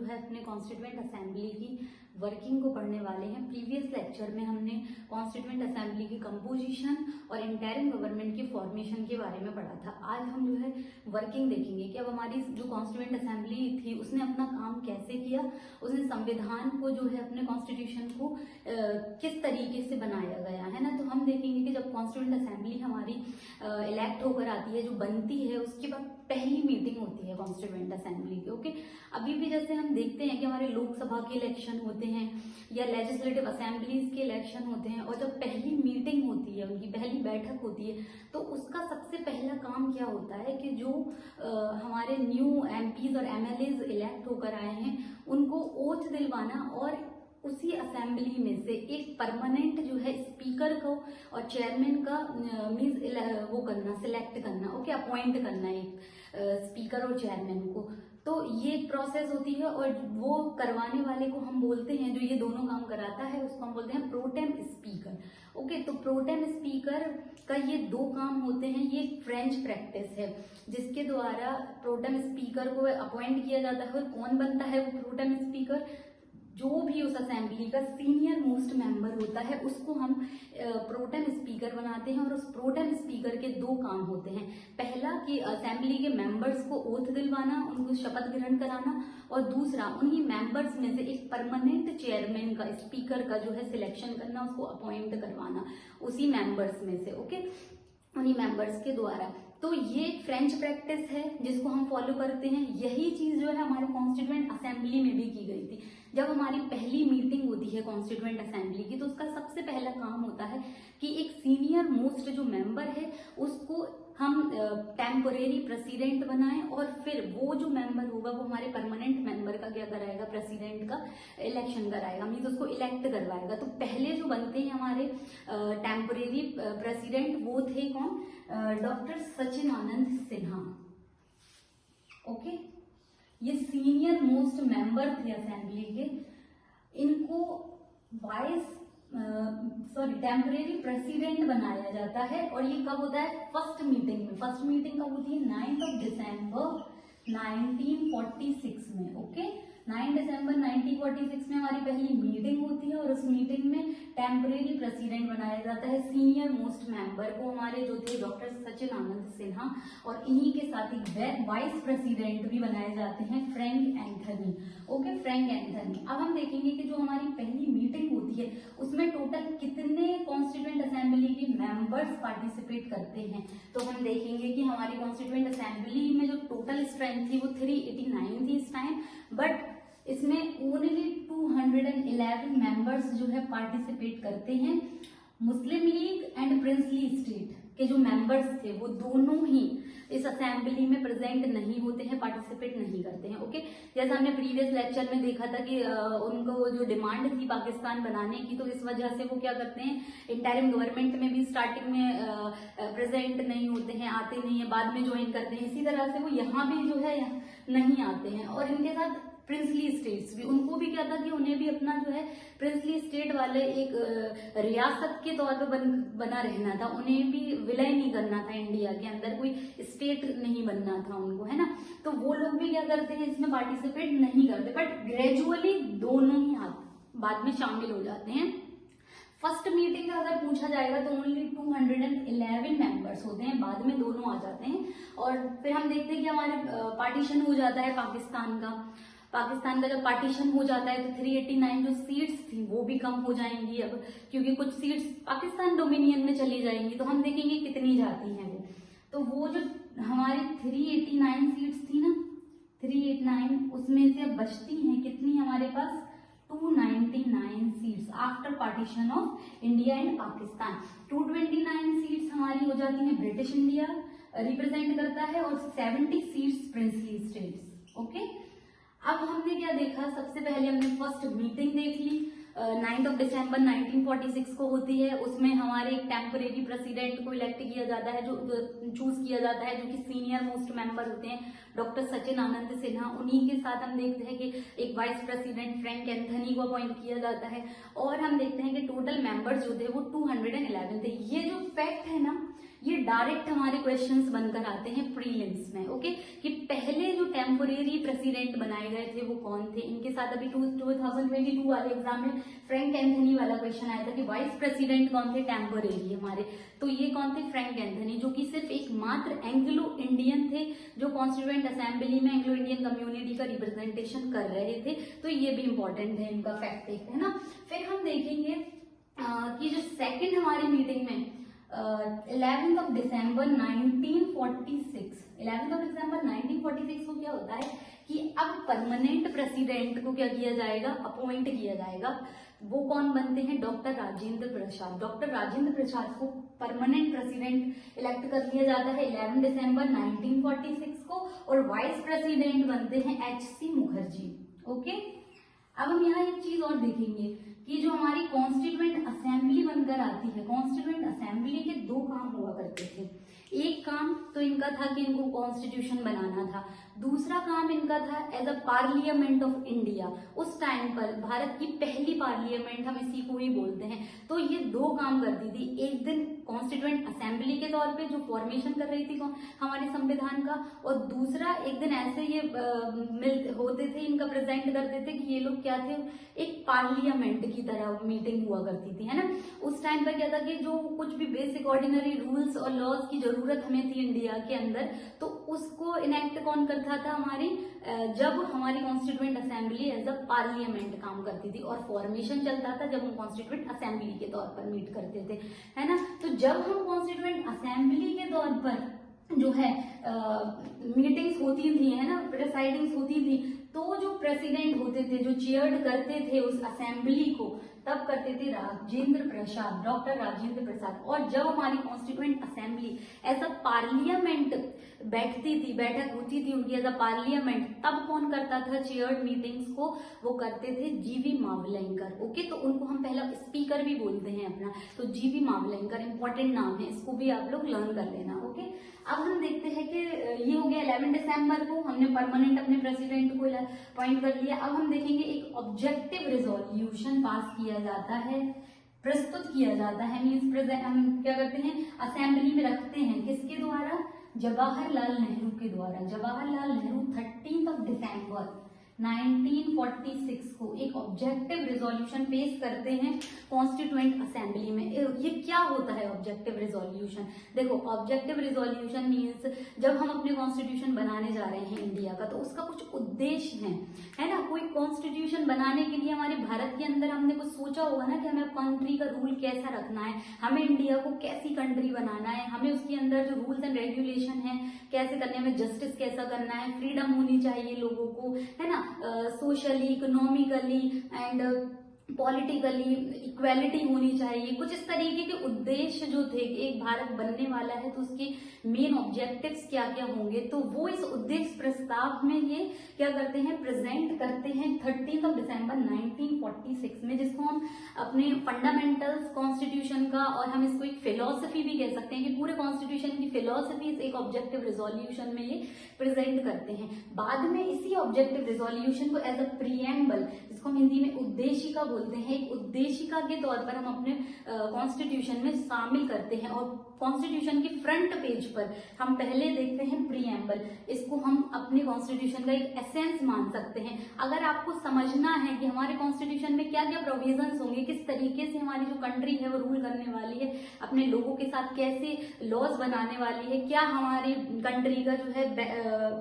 है अपने constituent assembly की वर्किंग को पढ़ने वाले हैं। प्रीवियस लेक्चर में हमने कॉन्स्टिट्यूएंट असेंबली की कंपोजिशन और इंटरिम गवर्नमेंट की फॉर्मेशन के बारे में पढ़ा था। आज हम जो है वर्किंग देखेंगे कि अब हमारी जो कॉन्स्टिट्यूएंट असेंबली थी उसने अपना काम कैसे किया, उसने संविधान को जो है अपने कॉन्स्टिट्यूशन को किस तरीके से बनाया गया है ना। तो हम देखेंगे कि जब कॉन्स्टिट्यूएंट असेंबली हमारी इलेक्ट होकर आती है, जो बनती है, उसके बाद पहली मीटिंग होती है कॉन्स्टिट्यूएंट असेंबली की। ओके, अभी भी जैसे हम देखते हैं कि हमारे लोकसभा के इलेक्शन होते हैं या लेजिस्लेटिव असेंबलीज के इलेक्शन होते हैं, और जब पहली मीटिंग होती है, उनकी पहली बैठक होती है, तो उसका सबसे पहला काम क्या होता है कि जो हमारे न्यू एमपीज और एमएलएज इलेक्ट होकर आए हैं उनको ओथ दिलवाना और उसी असेंबली में से एक परमानेंट जो है स्पीकर को और चेयरमैन का मींस वो करना, सिलेक्ट करना, ओके, अपॉइंट करना एक स्पीकर और चेयरमैन को। तो ये एक प्रोसेस होती है और वो करवाने वाले को हम बोलते हैं, जो ये दोनों काम कराता है उसको हम बोलते हैं प्रोटेम स्पीकर। ओके, तो प्रोटेम स्पीकर का ये दो काम होते हैं। ये फ्रेंच प्रैक्टिस है जिसके द्वारा प्रोटेम स्पीकर को अपॉइंट किया जाता है। और कौन बनता है वो प्रोटेम स्पीकर? जो भी उस असेंबली का सीनियर मोस्ट मेंबर होता है उसको हम प्रोटेम स्पीकर बनाते हैं। और उस प्रोटेम स्पीकर के दो काम होते हैं। पहला कि असेंबली के मेंबर्स को ओथ दिलवाना, उनको शपथ ग्रहण कराना, और दूसरा उन्हीं मेंबर्स में से एक परमानेंट चेयरमैन का, स्पीकर का जो है सिलेक्शन करना, उसको अपॉइंट करवाना उसी मेंबर्स में से, ओके, उन्हीं मेंबर्स के द्वारा। तो ये फ्रेंच प्रैक्टिस है जिसको हम फॉलो करते हैं। यही चीज जो है हमारे कॉन्स्टिट्यूएंट असेंबली में भी की गई थी। जब हमारी पहली मीटिंग होती है कॉन्स्टिट्यूएंट असेंबली की, तो उसका सबसे पहला काम होता है कि एक सीनियर मोस्ट जो मेंबर है उसको हम टेम्पोरेरी प्रेसिडेंट बनाएं, और फिर वो जो मेंबर होगा वो हमारे परमानेंट मेंबर का क्या कराएगा, प्रेसिडेंट का इलेक्शन कराएगा, मीन्स उसको इलेक्ट करवाएगा। तो पहले जो बनते हैं हमारे टेम्पोरेरी प्रेसिडेंट वो थे कौन? डॉक्टर सचिन आनंद सिन्हा। ओके, ये सीनियर मोस्ट मेंबर थे असेंबली के। इनको टेम्परेरी प्रेसिडेंट बनाया जाता है। और ये कब होता है? फर्स्ट मीटिंग में। फर्स्ट मीटिंग कब होती है? 9 दिसंबर 1946 में। ओके, 9 दिसंबर 1946 में हमारी पहली मीटिंग होती है और उस मीटिंग में टेम्परेरी प्रेसिडेंट बनाया जाता है सीनियर मोस्ट मेंबर को, हमारे जो थे डॉक्टर सचिन आनंद सिन्हा, और इन्हीं के साथ ही वाइस प्रेसिडेंट भी बनाए जाते हैं Frank Anthony. Okay, Frank Anthony. अब हम देखेंगे कि जो हमारी पहली मीटिंग होती है उसमें टोटल कितने कॉन्स्टिट्यूएंट असेंबली के मेंबर्स पार्टिसिपेट करते हैं। तो हम देखेंगे कि हमारी कॉन्स्टिट्यूएंट असेंबली में जो टोटल स्ट्रेंथ थी वो 389 थी इस टाइम, बट इसमें ओनली 211 मेंबर्स जो है पार्टिसिपेट करते हैं। मुस्लिम लीग एंड प्रिंसली स्टेट के जो मेंबर्स थे वो दोनों ही इस असेंबली में प्रेजेंट नहीं होते हैं, पार्टिसिपेट नहीं करते हैं। ओके, जैसा हमने प्रीवियस लेक्चर में देखा था कि उनको जो डिमांड थी पाकिस्तान बनाने की, तो इस वजह से वो क्या करते हैं, इंटरिम गवर्नमेंट में भी स्टार्टिंग में प्रेजेंट नहीं होते हैं, आते नहीं है, बाद में ज्वाइन करते हैं। इसी तरह से वो यहाँ भी जो है नहीं आते हैं। और इनके साथ प्रिंसली स्टेट्स भी, उनको भी क्या था कि उन्हें भी अपना जो है प्रिंसली स्टेट वाले एक रियासत के तौर पे बना रहना था, उन्हें भी विलय नहीं करना था, इंडिया के अंदर कोई स्टेट नहीं बनना था उनको, है ना। तो वो लोग भी क्या करते हैं, इसमें पार्टिसिपेट नहीं करते, बट ग्रेजुअली दोनों ही बाद में शामिल हो जाते हैं। फर्स्ट मीटिंग का अगर पूछा जाएगा तो ओनली 211 मेंबर्स होते हैं, बाद में दोनों आ जाते हैं। और फिर हम देखते हैं कि हमारे पार्टीशन हो जाता है पाकिस्तान का जब पार्टीशन हो जाता है तो 389 जो सीट्स थी वो भी कम हो जाएंगी अब, क्योंकि कुछ सीट्स पाकिस्तान डोमिनियन में चली जाएंगी। तो हम देखेंगे कितनी जाती हैं वो। तो वो जो हमारी 389 सीट्स थी ना, 389, उसमें से अब बचती हैं कितनी हमारे पास? 299 seats after partition of India and Pakistan. 229 seats हमारी हो जाती हैं ब्रिटिश इंडिया रिप्रेजेंट करता है, और 70 सीट्स प्रिंसली स्टेट्स। ओके, अब हमने क्या देखा? सबसे पहले हमने फर्स्ट मीटिंग देख ली, 9 दिसंबर 1946 को होती है। उसमें हमारे एक टेम्परेरी प्रेसिडेंट को इलेक्ट किया जाता है, जो चूज किया जाता है, जो कि सीनियर मोस्ट मेंबर होते हैं डॉक्टर सचिन आनंद सिन्हा। उन्हीं के साथ हम देखते हैं कि एक वाइस प्रेसिडेंट फ्रैंक एंथनी को अपॉइंट किया जाता है। और हम देखते हैं कि टोटल मेंबर्स जो थे वो 211 थे। ये जो फैक्ट है ना, ये डायरेक्ट हमारे क्वेश्चंस बनकर आते हैं प्रीलिम्स में। ओके, कि पहले जो टेम्पोरेरी प्रेसिडेंट बनाए गए थे वो कौन थे। इनके साथ अभी 2022 वाले एग्जाम में फ्रैंक एंथनी वाला क्वेश्चन आया था कि वाइस प्रेसिडेंट कौन थे टेम्पोरेरी हमारे, तो ये कौन थे, फ्रैंक एंथनी, जो कि सिर्फ एकमात्र एंग्लो इंडियन थे जो कॉन्स्टिट्यूएंट असेंबली में एंग्लो इंडियन कम्युनिटी का रिप्रेजेंटेशन कर रहे थे। तो ये भी इंपॉर्टेंट है, इनका फैक्ट एक है ना। फिर हम देखेंगे कि जो सेकंड हमारी मीटिंग में 11 दिसंबर 1946 को क्या होता है कि अब परमानेंट प्रेसिडेंट को क्या किया जाएगा, अपॉइंट किया जाएगा। वो कौन बनते हैं, डॉक्टर राजेंद्र प्रसाद। डॉक्टर राजेंद्र प्रसाद को परमानेंट प्रेसिडेंट इलेक्ट कर लिया जाता है 11 दिसंबर 1946 को, और वाइस प्रेसिडेंट बनते हैं HC मुखर्जी। ओके, अब हम यहाँ एक चीज और देखेंगे कि जो हमारी कॉन्स्टिट्यूएंट असेंबली बनकर आती है, कॉन्स्टिट्यूएंट असेंबली के दो काम हुआ करते थे। एक काम तो इनका था कि इनको कॉन्स्टिट्यूशन बनाना था, दूसरा काम इनका था as a parliament of India. उस टाइम पर भारत की पहली पार्लियामेंट हम इसी को ही बोलते हैं। तो ये दो काम करती थी, एक दिन कॉन्स्टिट्यूएंट असेंबली के तौर पे जो फॉर्मेशन कर रही थी हमारे संविधान का, और दूसरा एक दिन ऐसे ये होते थे, इनका प्रेजेंट करते थे कि ये लोग क्या थे, एक पार्लियामेंट की तरह मीटिंग हुआ करती थी, है ना। उस टाइम पर क्या था कि जो कुछ भी बेसिक ऑर्डिनरी रूल्स और लॉज की जरूरत हमें थी इंडिया के अंदर, तो उसको इनेक्ट कौन करता था, हमारी जब हमारी constituent assembly as a parliament काम करती थी, और फॉर्मेशन चलता था जब हम कॉन्स्टिट्यूएंट असेंबली के तौर पर मीट करते थे, है ना। तो जब हम कॉन्स्टिट्यूएंट असेंबली के तौर पर जो है मीटिंग्स होती थी, है ना, प्रेसाइडिंग्स होती थी, तो जो प्रेसिडेंट होते थे, जो चेयर्ड करते थे उस असेंबली को, तब करते थे राजेंद्र प्रसाद, डॉक्टर राजेंद्र प्रसाद। और जब हमारी constituent assembly as a parliament बैठक होती थी उनकी एज अ पार्लियामेंट, तब कौन करता था चेयर्ड मीटिंग्स को, वो करते थे जीवी मावलंकर। ओके, तो उनको हम पहला स्पीकर भी बोलते हैं अपना, तो जीवी मावलंकर इंपॉर्टेंट नाम है, इसको भी आप लोग लर्न कर लेना। ओके, अब हम देखते हैं कि ये हो गया 11 दिसंबर को हमने परमानेंट अपने प्रेसिडेंट को अपॉइंट कर लिया। अब हम देखेंगे एक ऑब्जेक्टिव रिजोल्यूशन पास किया जाता है, प्रस्तुत किया जाता है, मीन्स हम क्या करते हैं, असेंबली में रखते हैं, किसके द्वारा, जवाहरलाल नेहरू के द्वारा। जवाहरलाल नेहरू 13 दिसंबर 1946 को एक ऑब्जेक्टिव रिजोल्यूशन पेश करते हैं कॉन्स्टिट्यूएंट असेंबली में। ये क्या होता है ऑब्जेक्टिव रिजोल्यूशन, देखो ऑब्जेक्टिव रिजोल्यूशन मीन्स जब हम अपने कॉन्स्टिट्यूशन बनाने जा रहे हैं इंडिया का, तो उसका कुछ उद्देश्य है ना। कोई कॉन्स्टिट्यूशन बनाने के लिए हमारे भारत के अंदर हमने कुछ सोचा होगा ना कि हमें कंट्री का रूल कैसा रखना है, हमें इंडिया को कैसी कंट्री बनाना है, हमें उसके अंदर जो रूल्स एंड रेगुलेशन है कैसे करने, हमें जस्टिस कैसा करना है, फ्रीडम होनी चाहिए लोगों को, है ना, socially, economically and politically equality होनी चाहिए। कुछ इस तरीके के उद्देश्य जो थे कि एक भारत बनने वाला है तो उसके मेन ऑब्जेक्टिव्स क्या क्या होंगे, तो वो इस उद्देश्य प्रस्ताव में ये क्या करते हैं, प्रेजेंट करते हैं 13 दिसंबर 1946 में, जिसको हम अपने फंडामेंटल्स कॉन्स्टिट्यूशन का, और हम इसको एक फिलोसफी भी कह सकते हैं कि पूरे कॉन्स्टिट्यूशन की फिलोसफी एक ऑब्जेक्टिव रिजोल्यूशन में ये प्रेजेंट करते हैं। बाद में इसी ऑब्जेक्टिव रिजोल्यूशन को एज अ प्रीएम्बल, जिसको हम हिंदी में उद्देशिका बोलते हैं, एक उद्देशिका के तौर पर हम अपने कॉन्स्टिट्यूशन में शामिल करते हैं। और कॉन्स्टिट्यूशन के फ्रंट पेज पर हम पहले देखते हैं प्रीएम्बल, इसको हम अपने कॉन्स्टिट्यूशन का एक एसेंस मान सकते हैं। अगर आपको समझना है कि हमारे कॉन्स्टिट्यूशन में क्या क्या प्रोविजंस होंगे, किस तरीके से हमारी जो कंट्री है वो रूल करने वाली है, अपने लोगों के साथ कैसे लॉज बनाने वाली है, क्या हमारी कंट्री का जो है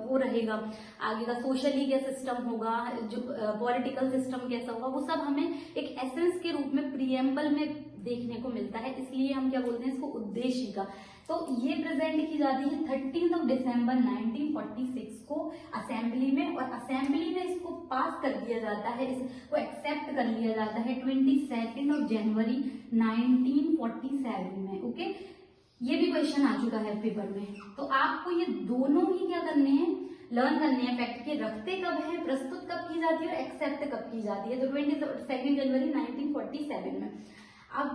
वो रहेगा आगे का, सोशली क्या सिस्टम होगा, जो पॉलिटिकल सिस्टम कैसा होगा, वो सब हमें एक एसेंस के रूप में प्रीएम्बल में देखने को मिलता है। इसलिए हम क्या बोलते हैं इसको, उद्देशिका। तो ये प्रेजेंट की जाती है 13 दिसंबर 1946 को असेंबली में, और असेंबली में इसको पास कर दिया जाता है, इसको एक्सेप्ट कर लिया जाता है 22 जनवरी 1947 में। ओके, ये भी क्वेश्चन आ चुका है पेपर में। तो आपको ये दोनों ही क्या करने हैं, लर्न करने हैं फैक्ट के, रखते कब है, प्रस्तुत कब की जाती है और एक्सेप्ट कब की जाती है। तो 22 जनवरी 1947 में। अब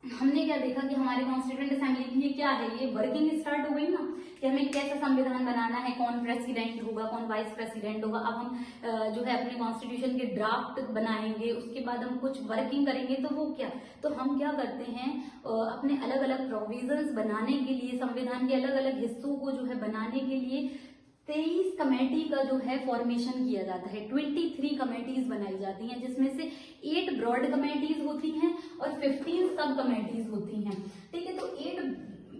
हमने क्या देखा कि हमारे कॉन्स्टिट्यूएंट असेंबली की ये क्या है, ये वर्किंग स्टार्ट हो गई ना कि हमें कैसा संविधान बनाना है, कौन प्रेसिडेंट होगा, कौन वाइस प्रेसिडेंट होगा। अब हम जो है अपने कॉन्स्टिट्यूशन के ड्राफ्ट बनाएंगे, उसके बाद हम कुछ वर्किंग करेंगे। तो वो क्या, तो हम क्या करते हैं अपने अलग अलग प्रोविजंस बनाने के लिए, संविधान के अलग अलग हिस्सों को जो है बनाने के लिए 23 कमेटी का जो है फॉर्मेशन किया जाता है। 23 कमेटीज बनाई जाती हैं, जिसमें से 8 ब्रॉड कमेटीज होती हैं और 15 सब कमेटीज होती हैं। ठीक है, तो 8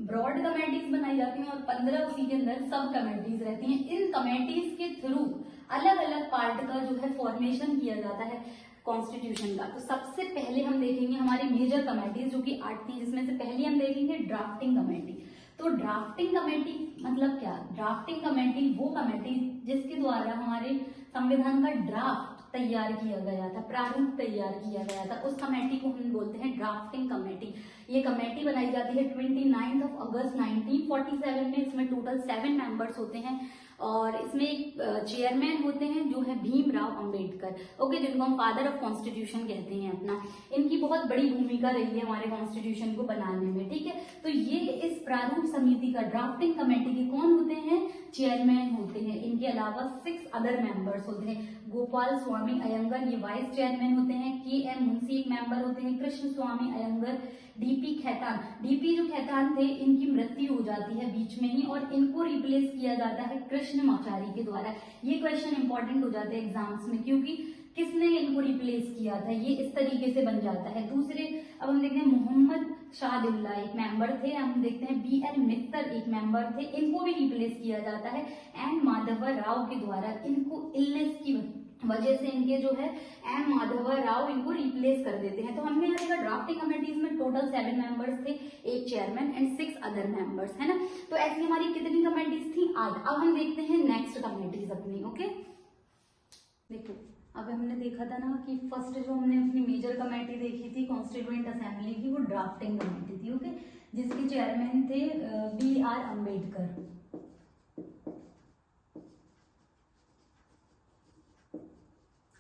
ब्रॉड कमेटीज बनाई जाती हैं और 15 उसी के अंदर सब कमेटीज रहती हैं। इन कमेटीज के थ्रू अलग अलग पार्ट का जो है फॉर्मेशन किया जाता है कॉन्स्टिट्यूशन का। तो सबसे पहले हम देखेंगे हमारी मेजर कमेटीज जो कि 8 थी, जिसमें से पहली हम देखेंगे ड्राफ्टिंग कमेटी। तो ड्राफ्टिंग कमेटी मतलब क्या, ड्राफ्टिंग कमेटी वो कमेटी जिसके द्वारा हमारे संविधान का ड्राफ्ट तैयार किया गया था, प्रारूप तैयार किया गया था, उस कमेटी को हम बोलते हैं ड्राफ्टिंग कमेटी। ये कमेटी बनाई जाती है 29 अगस्त 1947 में। इसमें टोटल 7 मेंबर्स होते हैं और इसमें एक चेयरमैन होते हैं जो है भीमराव अंबेडकर, ओके, जिनको हम फादर ऑफ कॉन्स्टिट्यूशन कहते हैं अपना। इनकी बहुत बड़ी भूमिका रही है हमारे कॉन्स्टिट्यूशन को बनाने में। ठीक है, तो ये इस प्रारूप समिति का, ड्राफ्टिंग कमेटी के कौन होते हैं, चेयरमैन होते हैं। इनके अलावा 6 अदर मेंबर्स होते हैं। गोपाल स्वामी अयंगर ये वाइस चेयरमैन होते हैं। KM मुंशी एक मेंबर होते हैं। कृष्ण स्वामी अयंगर, DP खेतान, DP जो खेतान थे इनकी मृत्यु हो जाती है बीच में ही और इनको रिप्लेस किया जाता है कृष्णमाचारी के द्वारा। ये क्वेश्चन इंपॉर्टेंट हो जाते हैं एग्जाम्स में, क्योंकि किसने इनको रिप्लेस किया था, ये इस तरीके से बन जाता है। दूसरे अब हम देखते हैं मोहम्मद शाहदुल्ला एक मेंबर थे। हम देखते हैं BL मित्तर एक मेंबर थे, इनको भी रिप्लेस किया जाता है एन माधव राव के द्वारा। इनको इलनेस की वजह से इनके जो है एम माधव राव इनको रिप्लेस कर देते हैं। तो हमने यहाँ देखा ड्राफ्टिंग कमेटीज में टोटल 7 मेंबर्स थे, एक चेयरमैन एंड 6 अदर मेंबर्स, है ना। तो ऐसी हमारी कितनी कमेटीज थी, 8। अब हम देखते हैं नेक्स्ट कमेटीज अपनी, ओके। देखो अब हमने देखा था ना कि फर्स्ट जो हमने अपनी मेजर कमेटी देखी थी कॉन्स्टिट्यूएंट असेंबली की, वो ड्राफ्टिंग कमेटी थी, ओके, जिसके चेयरमैन थे BR अम्बेडकर।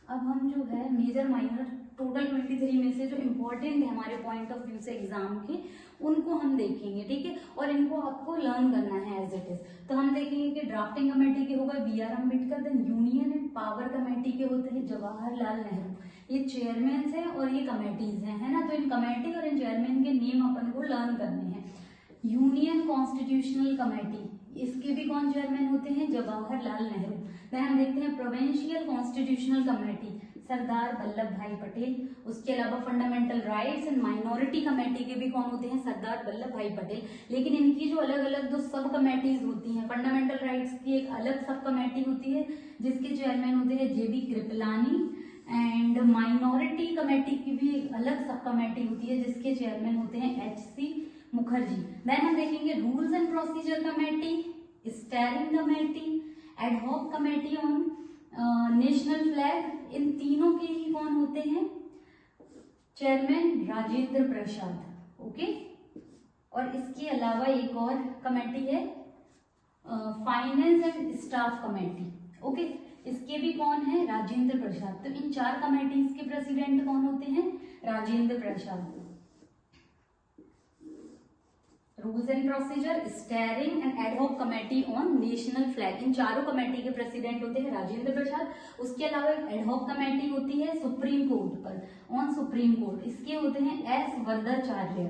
अब हम जो है मेजर माइनर टोटल 23 में से जो इम्पोर्टेंट है हमारे पॉइंट ऑफ व्यू से एग्जाम के, उनको हम देखेंगे। ठीक है, और इनको आपको लर्न करना है एज इट इज। तो हम देखेंगे कि ड्राफ्टिंग कमेटी के होगा BR Ambedkar, then union and power committee के होते हैं जवाहरलाल नेहरू। ये चेयरमैन है और ये कमेटीज हैं, है ना। तो इन कमेटी और इन चेयरमैन के नेम अपन को लर्न करने हैं। यूनियन कॉन्स्टिट्यूशनल कमेटी, इसके भी कौन चेयरमैन होते हैं, जवाहरलाल नेहरू। देन हम देखते हैं provincial constitutional committee, Sardar Vallabh भाई पटेल। उसके अलावा fundamental rights and minority committee के भी कौन होते हैं, सरदार वल्लभ भाई पटेल। लेकिन इनकी जो अलग अलग 2 सब कमेटीज होती हैं, फंडामेंटल राइट्स की एक अलग सब कमेटी होती है जिसके चेयरमैन होते हैं JB Kripalani, and minority committee की भी एक अलग सब कमेटी होती है जिसके चेयरमैन होते हैं HC मुखर्जी। देन हम देखेंगे rules and procedure committee, steering committee, ad hoc committee on national flag. इन तीनों के ही कौन होते हैं, चेयरमैन राजेंद्र प्रसाद, ओके। और इसके अलावा एक और कमेटी है finance and staff committee, okay, इसके भी कौन है, राजेंद्र प्रसाद। तो इन 4 कमेटीज के प्रेसिडेंट कौन होते हैं, Rajendra Prasad. Rules and procedure, steering and ad hoc committee on national flag, इन चारों कमेटी के प्रेसिडेंट होते हैं राजेंद्र प्रसाद। उसके अलावा एक एडहॉक कमेटी होती है सुप्रीम कोर्ट पर, ऑन सुप्रीम कोर्ट, इसके होते हैं S वरदाचार्य,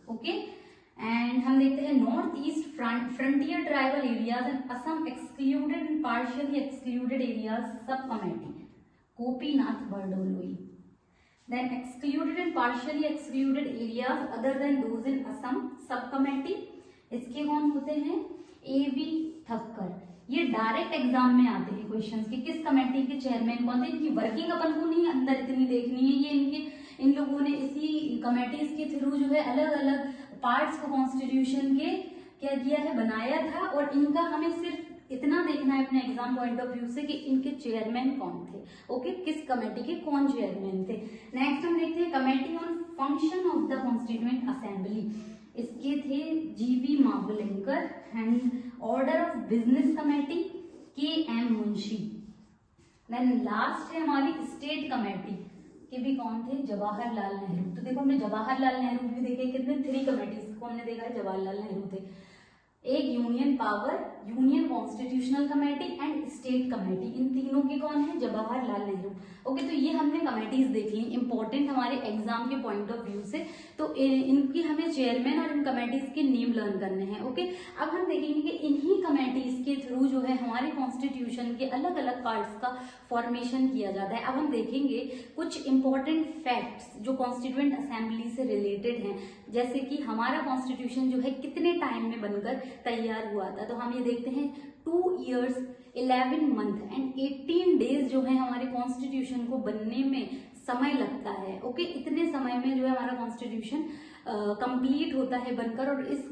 ओके। एंड हम देखते हैं north east frontier tribal areas and Assam excluded and partially excluded areas sub committee, Gopinath Bardoloi. Then excluded and partially excluded areas other than those in Assam sub committee, इसके कौन होते हैं, AB ठक्कर। ये डायरेक्ट एग्जाम में आते हैं क्वेश्चंस कि किस कमेटी के चेयरमैन कौन थे। इनकी वर्किंग अपन को नहीं अंदर इतनी देखनी है, ये इन लोगों ने इसी कमेटीज के थ्रू जो है अलग अलग पार्ट्स को कॉन्स्टिट्यूशन के क्या किया है, बनाया था। और इनका हमें सिर्फ इतना देखना है अपने एग्जाम पॉइंट ऑफ व्यू से कि इनके चेयरमैन कौन थे, ओके, किस कमेटी के कौन चेयरमैन थे। नेक्स्ट हम देखते हैं committee on function of the constituent assembly, इसके थे GV Mavalankar. And order of business committee KM Munshi. Then last है हमारी स्टेट कमेटी, के भी कौन थे, जवाहरलाल नेहरू। तो देखो हमने जवाहरलाल नेहरू भी देखे, कितने 3 कमेटीज को हमने देखा है, जवाहरलाल नेहरू थे। एक union power, union constitutional committee and state committee, इन तीनों के कौन है, जवाहरलाल नेहरू। ओके, तो ये हमने कमेटीज देख ली, इंपॉर्टेंट हमारे एग्जाम के पॉइंट ऑफ व्यू से। तो इनकी हमें चेयरमैन और इन कमेटीज के नेम लर्न करने हैं। ओके, अब हम देखेंगे कि इन्हीं कमेटीज के थ्रू जो है हमारे कॉन्स्टिट्यूशन के अलग अलग पार्ट्स का फॉर्मेशन किया जाता है। अब हम देखेंगे कुछ इंपॉर्टेंट फैक्ट्स जो कॉन्स्टिट्यूएंट असेंबली से रिलेटेड हैं, जैसे कि हमारा कॉन्स्टिट्यूशन जो है कितने टाइम में बनकर तैयार हुआ था। तो हम ये देखते हैं 2 years 11 month एंड 18 days जो है हमारे कॉन्स्टिट्यूशन को बनने में समय लगता है। ओके, इतने समय में जो है हमारा कॉन्स्टिट्यूशन कंप्लीट होता है बनकर, और इस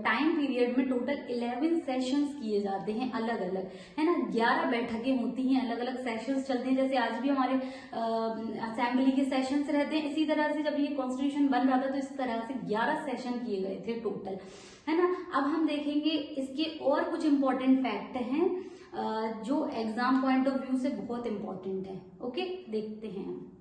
टाइम पीरियड में टोटल 11 सेशंस किए जाते हैं अलग अलग, है ना। 11 बैठकें होती हैं, अलग अलग सेशंस चलते हैं, जैसे आज भी हमारे असेंबली के सेशंस रहते हैं। इसी तरह से जब ये कॉन्स्टिट्यूशन बन रहा था तो इस तरह से 11 सेशन किए गए थे टोटल, है ना। अब हम देखेंगे इसके और कुछ इंपॉर्टेंट फैक्ट हैं जो एग्जाम पॉइंट ऑफ व्यू से बहुत इंपॉर्टेंट है। ओके, देखते हैं हम।